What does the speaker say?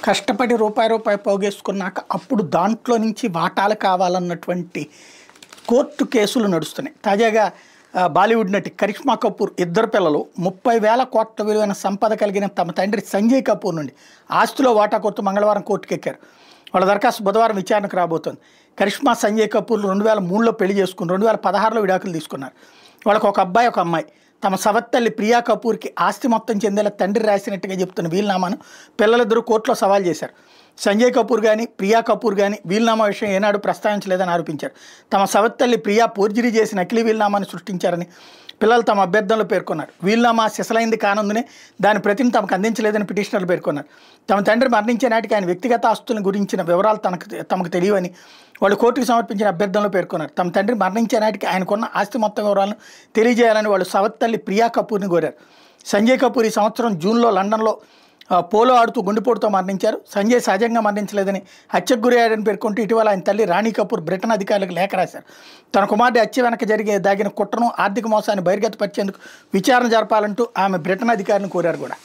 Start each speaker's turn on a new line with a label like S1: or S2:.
S1: కష్టపడి రూపాయి రూపాయి పోగేసుకున్నాక అప్పుడు దాంట్లో నుంచి వాటాలు కావాలన్నటువంటి కోర్టు కేసులు నడుస్తున్నాయి. తాజాగా బాలీవుడ్ నటి కరిష్మా కపూర్ ఇద్దరు పిల్లలు 30,000 కోట్ల విలువైన సంపద కలిగిన తమ తండ్రి సంజయ్ కపూర్ నుండి ఆస్తిలో వాటా కోర్టు మంగళవారం కోర్టుకు ఎక్కారు. వాళ్ళ దరఖాస్తు బుధవారం విచారణకు రాబోతోంది. కరిష్మా సంజయ్ కపూర్లు 2003లో పెళ్లి చేసుకుని 2016లో విడాకులు తీసుకున్నారు. వాళ్ళకు ఒక అబ్బాయి ఒక అమ్మాయి. తమ సవత్తల్లి ప్రియా కపూర్కి ఆస్తి మొత్తం చెందేలా తండ్రి రాసినట్టుగా చెప్తున్న వీలునామాను పిల్లలిద్దరూ కోర్టులో సవాల్ చేశారు. సంజయ్ కపూర్ కానీ ప్రియా కపూర్ కానీ వీలునామా విషయం ఏనాడు ప్రస్తావించలేదని ఆరోపించారు. తమ సవత్తల్లి ప్రియా పోర్జరీ చేసి నకిలీ వీలునామాను సృష్టించారని పిల్లలు తమ అభ్యర్థనలో పేర్కొన్నారు. వీలునామా సిసలైంది కానందునే దాని ప్రతిని తమకు అందించలేదని పిటిషనర్లు పేర్కొన్నారు. తమ తండ్రి మరణించే నాటికి ఆయన వ్యక్తిగత ఆస్తులను గురించిన వివరాలు తమకు తెలియవని వాళ్ళు కోర్టుకు సమర్పించిన అభ్యర్థనలో పేర్కొన్నారు. తమ తండ్రి మరణించే నాటికి ఆయనకున్న ఆస్తి మొత్తం వివరాలను తెలియజేయాలని వాళ్ళు సవత్తల్లి ప్రియా కపూర్ని కోరారు. సంజయ్ కపూర్ ఈ సంవత్సరం జూన్లో లండన్లో పోలో ఆడుతూ గుండెపోటుతో మరణించారు. సంజయ్ సహజంగా మరణించలేదని హత్యకు గురయ్యాడని పేర్కొంటూ ఇటీవల ఆయన తల్లి రాణి కపూర్ బ్రిటన్ అధికారులకు లేఖ రాశారు. తన కుమారుడి హత్య వెనక దాగిన కుట్రను ఆర్థిక మోసాన్ని బహిర్గతపరిచేందుకు విచారణ జరపాలంటూ ఆమె బ్రిటన్ అధికారిని కోరారు కూడా.